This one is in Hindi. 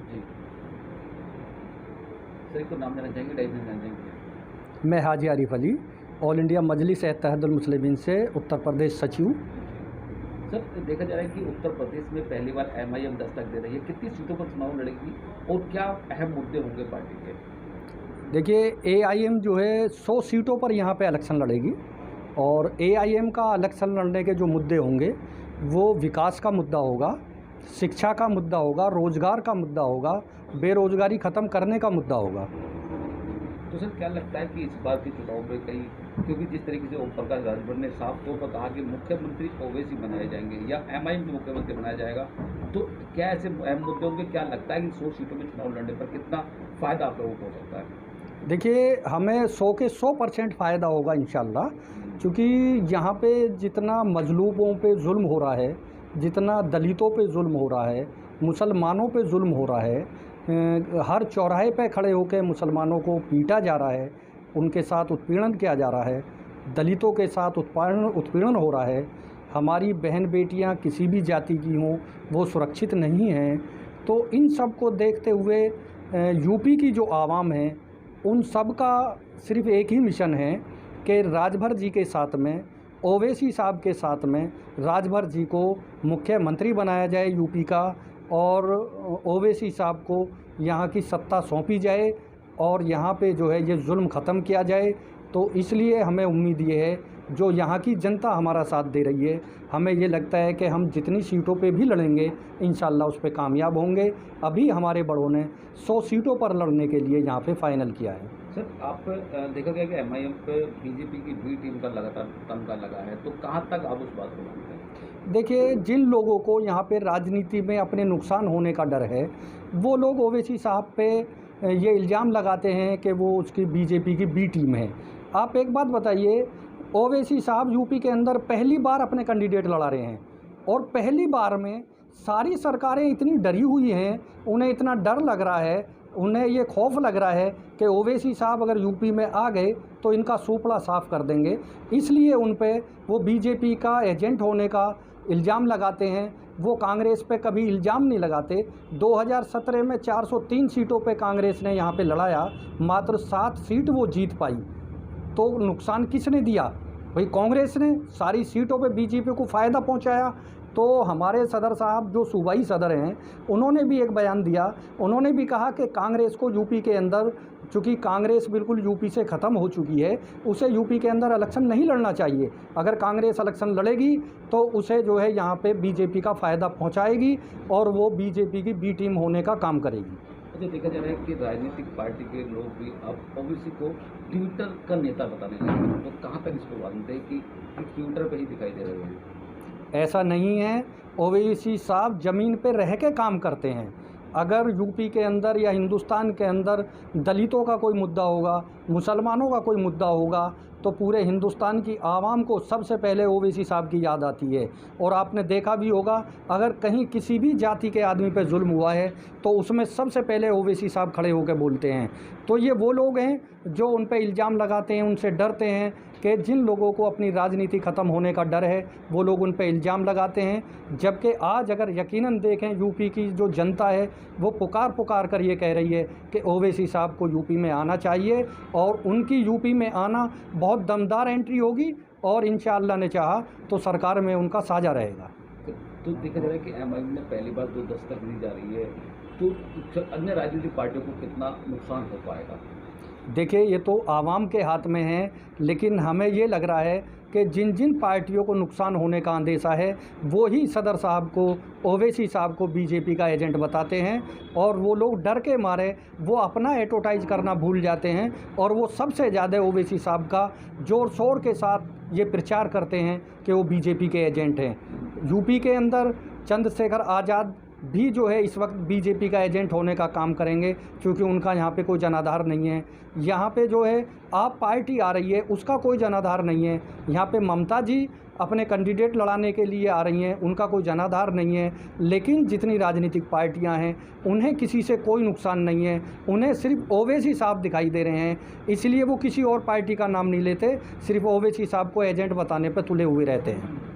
जी। सर एक तो नाम जाना चाहेंगे, डायरेक्शन जाना चाहेंगे? मैं हाजी आरिफ अली, ऑल इंडिया मजलिस इत्तेहादुल मुस्लिमीन से उत्तर प्रदेश सचिव। सर देखा जा रहा है कि उत्तर प्रदेश में पहली बार एमआईएम दस्तक दे रही है। कितनी सीटों पर चुनाव लड़ेगी और क्या अहम मुद्दे होंगे पार्टी के? देखिए, एआईएम जो है 100 सीटों पर यहाँ पे इलेक्शन लड़ेगी और एआईएम का इलेक्शन लड़ने के जो मुद्दे होंगे वो विकास का मुद्दा होगा, शिक्षा का मुद्दा होगा, रोज़गार का मुद्दा होगा, बेरोज़गारी ख़त्म करने का मुद्दा होगा। तो सर क्या लगता है कि इस बार के चुनाव में कहीं, क्योंकि जिस तरीके से ओम प्रकाश राजभर ने साफ तौर पर कहा कि मुख्यमंत्री ओवैसी बनाए जाएंगे या एमआईएम के मुख्यमंत्री बनाया जाएगा, तो क्या ऐसे अहम मुद्दे होंगे? क्या लगता है कि 100 सीटों में चुनाव लड़ने पर कितना फ़ायदा आप लोगों को हो सकता है? देखिए, हमें 100 के 100% फ़ायदा होगा इंशाल्लाह, क्योंकि यहाँ पे जितना मजलूमों पे जुल्म हो रहा है, जितना दलितों पे जुल्म हो रहा है, मुसलमानों पे जुल्म हो रहा है, हर चौराहे पे खड़े होकर मुसलमानों को पीटा जा रहा है, उनके साथ उत्पीड़न किया जा रहा है, दलितों के साथ उत्पीड़न हो रहा है, हमारी बहन बेटियाँ किसी भी जाति की हों वो सुरक्षित नहीं हैं। तो इन सब को देखते हुए यूपी की जो आवाम है उन सब का सिर्फ़ एक ही मिशन है कि राजभर जी के साथ में, ओवैसी साहब के साथ में राजभर जी को मुख्यमंत्री बनाया जाए यूपी का और ओवैसी साहब को यहाँ की सत्ता सौंपी जाए और यहाँ पे जो है ये जुल्म ख़त्म किया जाए। तो इसलिए हमें उम्मीद ये है, जो यहाँ की जनता हमारा साथ दे रही है, हमें ये लगता है कि हम जितनी सीटों पे भी लड़ेंगे इंशाल्लाह उस पे कामयाब होंगे। अभी हमारे बड़ों ने 100 सीटों पर लड़ने के लिए यहाँ पे फ़ाइनल किया है। सर आप देखा गया कि एमआईएम पे बीजेपी की बी टीम का लगातार तमगा लगा है, तो कहाँ तक आप उस बात को मानते हैं? देखिए, जिन लोगों को यहाँ पे राजनीति में अपने नुकसान होने का डर है, वो लोग ओवैसी साहब पे ये इल्ज़ाम लगाते हैं कि वो उसकी बीजेपी की बी टीम है। आप एक बात बताइए, ओवैसी साहब यूपी के अंदर पहली बार अपने कैंडिडेट लड़ा रहे हैं और पहली बार में सारी सरकारें इतनी डरी हुई हैं, उन्हें इतना डर लग रहा है, उन्हें ये खौफ लग रहा है कि ओवैसी साहब अगर यूपी में आ गए तो इनका सूपड़ा साफ़ कर देंगे, इसलिए उन पे वो बीजेपी का एजेंट होने का इल्ज़ाम लगाते हैं। वो कांग्रेस पे कभी इल्ज़ाम नहीं लगाते। 2017 में 403 सीटों पे कांग्रेस ने यहाँ पे लड़ाया, मात्र 7 सीट वो जीत पाई। तो नुकसान किसने दिया? भाई कांग्रेस ने सारी सीटों पे बीजेपी को फ़ायदा पहुंचाया। तो हमारे सदर साहब जो सूबाई सदर हैं, उन्होंने भी एक बयान दिया, उन्होंने भी कहा कि कांग्रेस को यूपी के अंदर, चूँकि कांग्रेस बिल्कुल यूपी से ख़त्म हो चुकी है, उसे यूपी के अंदर इलेक्शन नहीं लड़ना चाहिए। अगर कांग्रेस इलेक्शन लड़ेगी तो उसे जो है यहाँ पे बीजेपी का फ़ायदा पहुँचाएगी और वो बीजेपी की बी टीम होने का काम करेगी। अच्छा, देखा जा रहा है कि राजनीतिक पार्टी के लोग भी अब ओवैसी को ट्विटर का नेता बताने लगे, तो कहाँ तक इसको मानते हैं कि ट्विटर पे ही दिखाई दे रहे हैं? ऐसा नहीं है, ओवैसी साहब ज़मीन पे रह के काम करते हैं। अगर यूपी के अंदर या हिंदुस्तान के अंदर दलितों का कोई मुद्दा होगा, मुसलमानों का कोई मुद्दा होगा, तो पूरे हिंदुस्तान की आवाम को सबसे पहले ओवैसी साहब की याद आती है। और आपने देखा भी होगा, अगर कहीं किसी भी जाति के आदमी पे जुल्म हुआ है तो उसमें सबसे पहले ओवैसी साहब खड़े होकर बोलते हैं। तो ये वो लोग हैं जो उन पे इल्ज़ाम लगाते हैं, उनसे डरते हैं कि जिन लोगों को अपनी राजनीति ख़त्म होने का डर है वो लोग उन पे इल्ज़ाम लगाते हैं। जबकि आज अगर यकीनन देखें, यूपी की जो जनता है वो पुकार कर ये कह रही है कि ओवैसी साहब को यूपी में आना चाहिए और उनकी यूपी में आना बहुत दमदार एंट्री होगी और इंशाअल्लाह ने चाहा तो सरकार में उनका साझा रहेगा। तो देखा जा रहा है कि एमआईएम में पहली बार जो दस्तक दी जा रही है, तो अन्य राजनीतिक पार्टियों को कितना नुकसान हो पाएगा? देखिए, ये तो आवाम के हाथ में है, लेकिन हमें ये लग रहा है कि जिन जिन पार्टियों को नुकसान होने का अंदेशा है वो ही सदर साहब को, ओवैसी साहब को बीजेपी का एजेंट बताते हैं और वो लोग डर के मारे वो अपना एडवर्टाइज करना भूल जाते हैं और वो सबसे ज़्यादा ओवैसी साहब का ज़ोर शोर के साथ ये प्रचार करते हैं कि वो बीजेपी के एजेंट हैं। यूपी के अंदर चंद्रशेखर आज़ाद भी जो है इस वक्त बीजेपी का एजेंट होने का काम करेंगे, क्योंकि उनका यहाँ पे कोई जनाधार नहीं है। यहाँ पे जो है आप पार्टी आ रही है उसका कोई जनाधार नहीं है। यहाँ पे ममता जी अपने कैंडिडेट लड़ाने के लिए आ रही हैं, उनका कोई जनाधार नहीं है। लेकिन जितनी राजनीतिक पार्टियां हैं उन्हें किसी से कोई नुकसान नहीं है, उन्हें सिर्फ ओवैसी साहब दिखाई दे रहे हैं, इसलिए वो किसी और पार्टी का नाम नहीं लेते, सिर्फ ओवैसी साहब को एजेंट बताने पर तुले हुए रहते हैं।